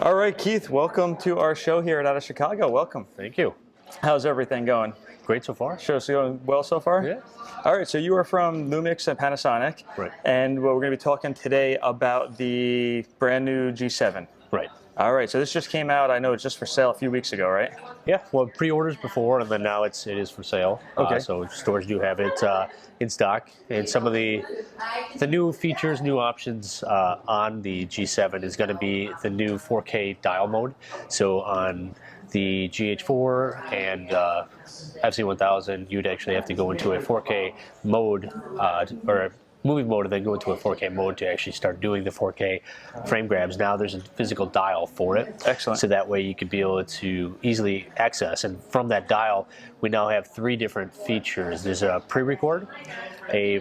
All right, Keith, welcome to our show here out of Chicago. Welcome. Thank you. How's everything going? Great so far. Show's going well so far? Yeah. All right, so you are from Lumix and Panasonic. Right. And we're going to be talking today about the brand new G7. Right. All right, so this just came out. I know it's just for sale a few weeks ago, right? Yeah, well, pre-orders before, and then now it is for sale. Okay. So stores do have it in stock, and some of the new features, new options on the G7 is going to be the new 4K dial mode. So on the GH4 and FC1000, you'd actually have to go into a 4K mode or movie mode and then go into a 4K mode to actually start doing the 4K frame grabs. Now there's a physical dial for it. Excellent. So that way you could be able to easily access. And from that dial, we now have 3 different features. There's a pre-record, a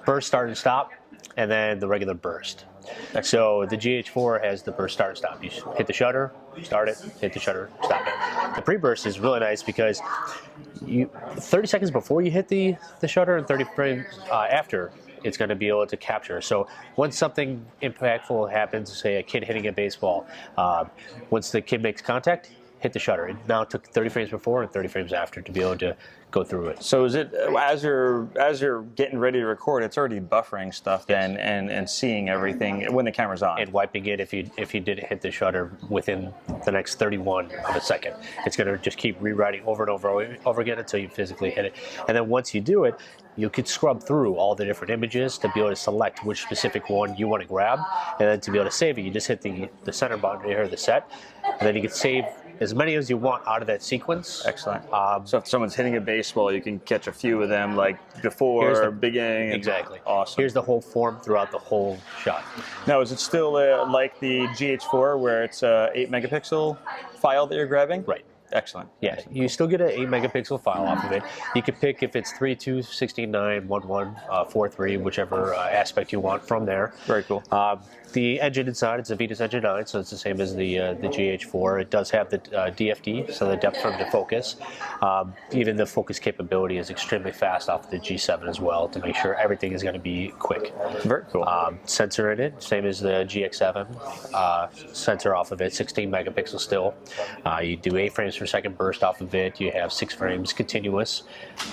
burst start and stop, and then the regular burst. So the GH4 has the burst start and stop. You hit the shutter, start it, hit the shutter, stop it. The pre-burst is really nice because 30 seconds before you hit the shutter and 30 frames after, it's going to be able to capture. So once something impactful happens, say a kid hitting a baseball, once the kid makes contact, hit the shutter. It now took 30 frames before and 30 frames after to be able to go through it. So is it as you're getting ready to record, it's already buffering stuff then and seeing everything when the camera's on, and wiping it if you didn't hit the shutter within the next 31 of a second. It's going to just keep rewriting over and over again until you physically hit it. And then once you do it, you could scrub through all the different images to be able to select which specific one you want to grab, and then to be able to save it, you just hit the center button here, the set, and then you can save as many as you want out of that sequence. Excellent. So if someone's hitting a baseball, you can catch a few of them, like before, beginning. Exactly. Awesome. Here's the whole form throughout the whole shot. Now, is it still like the GH4, where it's a 8 megapixel file that you're grabbing? Right. Excellent. Yeah, you still get an 8 megapixel file off of it. You can pick if it's 3.2, 16.9, 1.1, 4.3, whichever aspect you want from there. Very cool. The engine inside, it's a Venus Engine 9, so it's the same as the GH4. It does have the DFD, so the depth from the focus. Even the focus capability is extremely fast off the G7 as well to make sure everything is going to be quick. Very cool. Sensor in it, same as the GX7. Sensor off of it, 16 megapixels still. You do 8 frames per second burst off of it. You have 6 frames continuous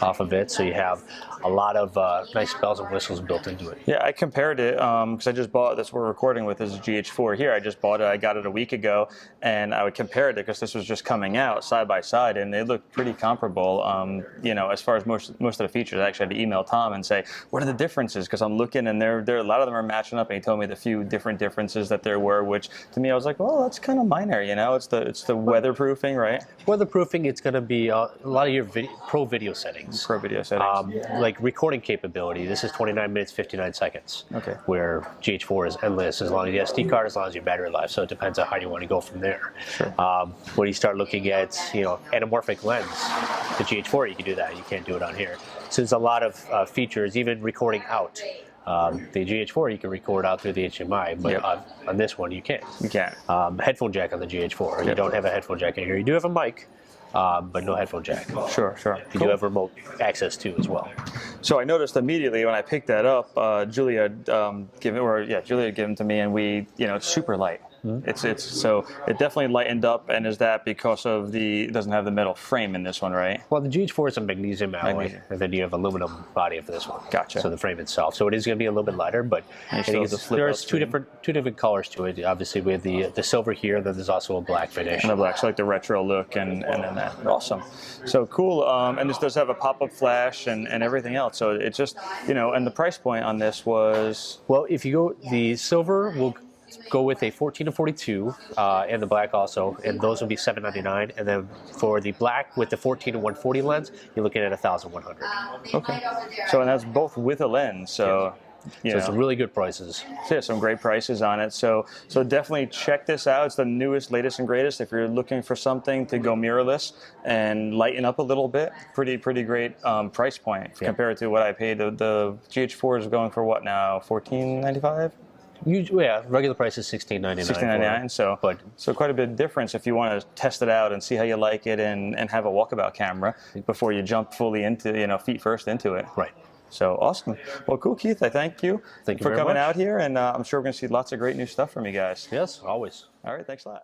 off of it, so you have a lot of nice bells and whistles built into it. Yeah, I compared it because I just bought this. We're recording with is a GH4 here. I just bought it. I got it a week ago, and I would compare it because this was just coming out side by side, and they look pretty comparable. You know, as far as most of the features, I actually had to email Tom and say, what are the differences? Because I'm looking, and there a lot of them are matching up, and he told me the few different differences that there were, which to me I was like, well, that's kind of minor. You know, it's the weatherproofing, right? Weatherproofing, it's going to be a lot of your pro video settings. Pro video settings. Like recording capability, this is 29 minutes, 59 seconds. Okay. Where GH4 is endless as long as you have SD card, as long as your battery life. So it depends on how you want to go from there. Sure. When you start looking at, anamorphic lens, the GH4, you can do that. You can't do it on here. So there's a lot of features, even recording out. The GH4 you can record out through the HDMI, but on this one you can't. You can't. Headphone jack on the GH4. You don't have a headphone jack in here. You do have a mic, but no headphone jack. Sure. You do have remote access too as well. So I noticed immediately when I picked that up, Julia gave them to me, and it's super light. Mm-hmm. So it definitely lightened up, and is that because of it doesn't have the metal frame in this one, right? Well, the GH4 is a magnesium alloy, and then you have aluminum body for this one. Gotcha. So the frame itself, so it is going to be a little bit lighter, but there's two different colors to it. Obviously, we have the silver here, and then there's also a black finish. And the black, so like the retro look, and then that. Awesome. So cool. And this does have a pop-up flash and everything else. So it's just and the price point on this was, well, if you go the silver will go with a 14 to 42 and the black also, and those will be $799. And then for the black with the 14 to 140 lens, you're looking at $1,100. Okay. So and that's both with a lens. So. So some really good prices. Yeah, some great prices on it. So definitely check this out. It's the newest, latest, and greatest. If you're looking for something to go mirrorless and lighten up a little bit, pretty great price point compared to what I paid. The GH4 is going for what now? $14.95. Regular price is $16.99. $16.99. So quite a bit of difference if you want to test it out and see how you like it and have a walkabout camera before you jump fully into feet first into it. Right. So awesome. Well, cool, Keith. I thank you, Thank you for very coming much. out here, and I'm sure we're going to see lots of great new stuff from you guys. Yes, always. All right, thanks a lot.